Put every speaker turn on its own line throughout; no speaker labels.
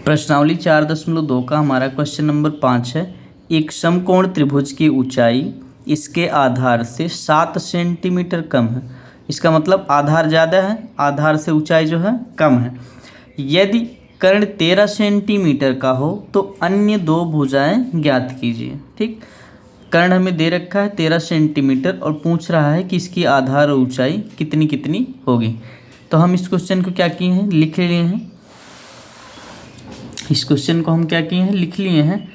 प्रश्नावली 4.2 का हमारा क्वेश्चन नंबर 5 है। एक समकोण त्रिभुज की ऊंचाई इसके आधार से 7 सेंटीमीटर कम है। इसका मतलब आधार ज़्यादा है, आधार से ऊंचाई जो है कम है। यदि कर्ण 13 सेंटीमीटर का हो तो अन्य दो भुजाएं ज्ञात कीजिए। ठीक, कर्ण हमें दे रखा है 13 सेंटीमीटर और पूछ रहा है कि इसकी आधार और ऊंचाई कितनी कितनी होगी। तो हम इस क्वेश्चन को क्या किए हैं, लिख लिए हैं। इस क्वेश्चन को हम क्या किए हैं, लिख लिए हैं।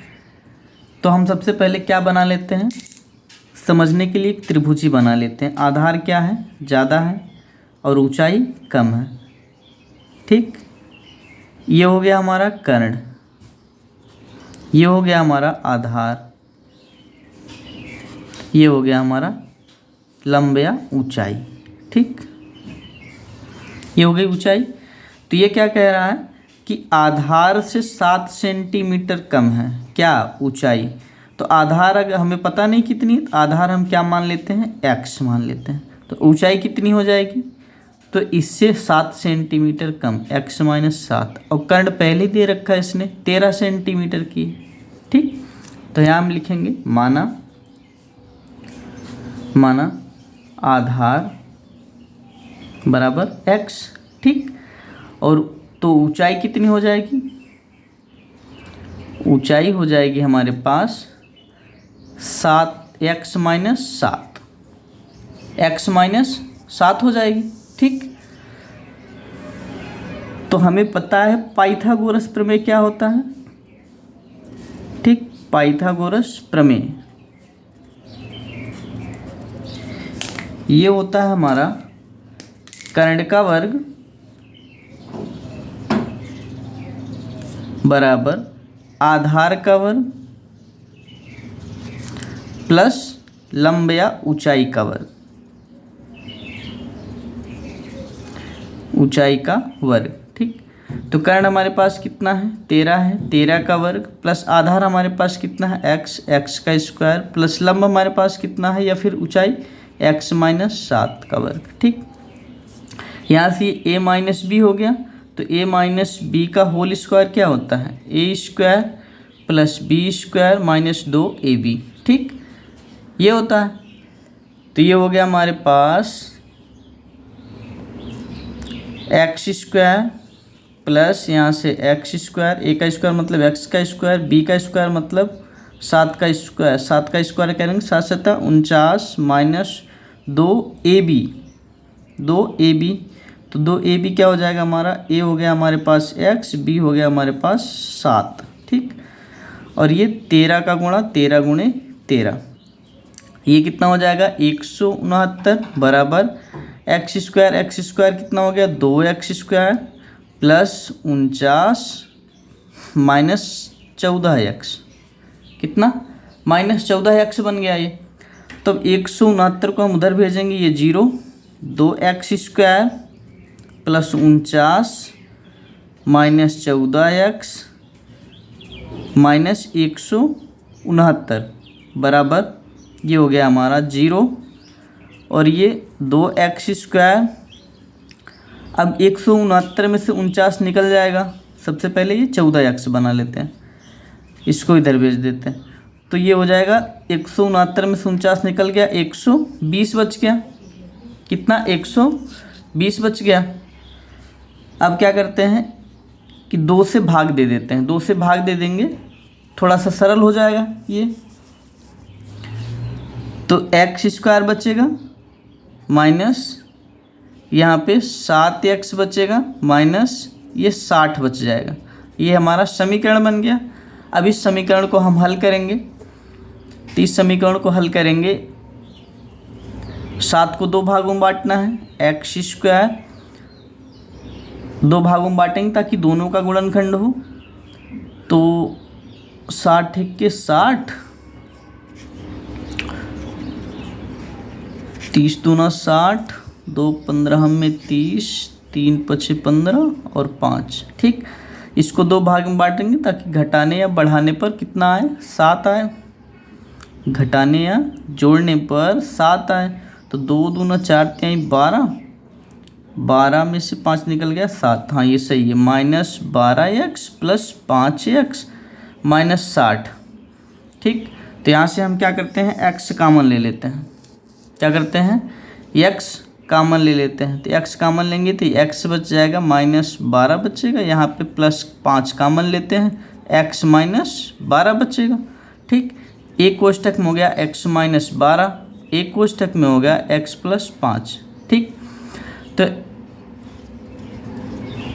तो हम सबसे पहले क्या बना लेते हैं, समझने के लिए एक त्रिभुजी बना लेते हैं। आधार क्या है, ज़्यादा है और ऊंचाई कम है। ठीक, ये हो गया हमारा कर्ण, ये हो गया हमारा आधार, ये हो गया हमारा लंब या ऊंचाई। ठीक, ये हो गई ऊंचाई। तो ये क्या कह रहा है कि आधार से 7 सेंटीमीटर कम है क्या ऊंचाई। तो आधार अगर हमें पता नहीं कितनी, तो आधार हम क्या मान लेते हैं, x मान लेते हैं। तो ऊंचाई कितनी हो जाएगी, तो इससे 7 सेंटीमीटर कम, x - 7। और कर्ण पहले दे रखा है इसने 13 सेंटीमीटर की। ठीक, तो यहाँ हम लिखेंगे माना आधार बराबर x। ठीक, और तो ऊंचाई कितनी हो जाएगी, ऊंचाई हो जाएगी हमारे पास 7x - 7, x - 7 हो जाएगी। ठीक, तो हमें पता है पाइथागोरस प्रमेय क्या होता है। ठीक, पाइथागोरस प्रमेय ये होता है हमारा कर्ण का वर्ग बराबर आधार का वर्ग प्लस लंब या ऊंचाई का वर्ग, ऊंचाई का वर्ग। ठीक, तो कर्ण हमारे पास कितना है, 13 है, 13 का वर्ग प्लस आधार हमारे पास कितना है, x का स्क्वायर प्लस लंब हमारे पास कितना है या फिर ऊंचाई x - 7 का वर्ग। ठीक, यहाँ से a - b हो गया, तो a - b का होल स्क्वायर क्या होता है, a square plus b square - 2ab। ठीक, ये होता है। तो ये हो गया हमारे पास x स्क्वायर प्लस यहाँ से x स्क्वायर, a का स्क्वायर मतलब x का स्क्वायर, b का स्क्वायर मतलब 7 का स्क्वायर, 7 का स्क्वायर करेंगे 7 × 7 = 49 - 2ab, 2ab। तो 2ab क्या हो जाएगा हमारा, a हो गया हमारे पास x, b हो गया हमारे पास 7। ठीक, और ये 13 का गुणा 13 × 13, ये कितना हो जाएगा 169 बराबर x स्क्वायर कितना हो गया 2x स्क्वायर प्लस 49 - 14x, कितना -14x बन गया ये। तब 169 को हम उधर भेजेंगे, ये 0, 2x स्क्वायर प्लस 49 - 14x - 169 बराबर ये हो गया हमारा 0, और ये 2x स्क्वायर। अब 169 में से 49 निकल जाएगा, सबसे पहले ये 14x बना लेते हैं, इसको इधर भेज देते हैं। तो ये हो जाएगा 169 में से 49 निकल गया, 120 बच गया। कितना, 120 बच गया। अब क्या करते हैं कि 2 से भाग दे देते हैं, 2 से भाग दे देंगे, थोड़ा सा सरल हो जाएगा ये। तो x स्क्वायर बचेगा माइनस यहाँ पे 7x बचेगा माइनस ये 60 बच जाएगा। ये हमारा समीकरण बन गया। अब इस समीकरण को हम हल करेंगे। तो इस समीकरण को हल करेंगे, 7 को 2 भागों में बांटना है, x स्क्वायर 2 भागों में बांटेंगे ताकि दोनों का गुणनखंड हो। तो 60 × 60, 30 × 2 = 60, 2 × 15 में 30, 3 × 5 = 15 और 5। ठीक, इसको 2 भाग में बांटेंगे ताकि घटाने या बढ़ाने पर कितना आए, 7 आए, घटाने या जोड़ने पर 7 आए। तो 2 × 2 = 4, 3 × 12 12 में से 5 निकल गया 7, हाँ ये सही है, -12x प्लस 5x -60। ठीक, तो यहाँ से हम क्या करते हैं, x कामन ले लेते हैं। क्या करते हैं, x कामन ले लेते हैं। तो x कामन लेंगे तो x बच जाएगा, -12 बचेगा, यहाँ पे +5 कामन लेते हैं, x -12 बचेगा। ठीक, एक कोष्ठक में हो गया x -12, एक कोष्ठक में हो गया x + 5। ठीक, तो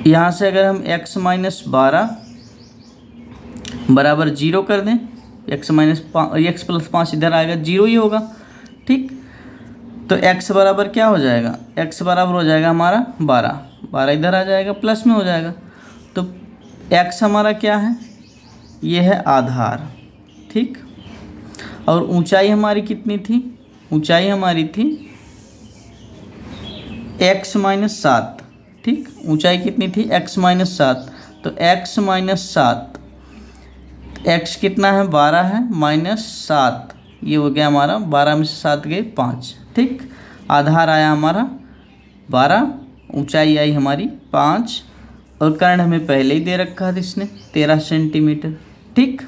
यहाँ से अगर हम x -12 बराबर 0 कर दें, x + 5 इधर आएगा, 0 ही होगा। ठीक, तो x बराबर क्या हो जाएगा, x बराबर हो जाएगा हमारा 12, 12 इधर आ जाएगा, प्लस में हो जाएगा। तो x हमारा क्या है, ये है आधार। ठीक, और ऊंचाई हमारी कितनी थी, ऊंचाई हमारी थी x - 7। ठीक, ऊंचाई कितनी थी, x - 7। तो x - 7, x कितना है, 12 है, -7, ये हो गया हमारा 12 में से 7 गए 5। ठीक, आधार आया हमारा 12, ऊंचाई आई हमारी 5, और कर्ण हमें पहले ही दे रखा था इसने 13 सेंटीमीटर। ठीक।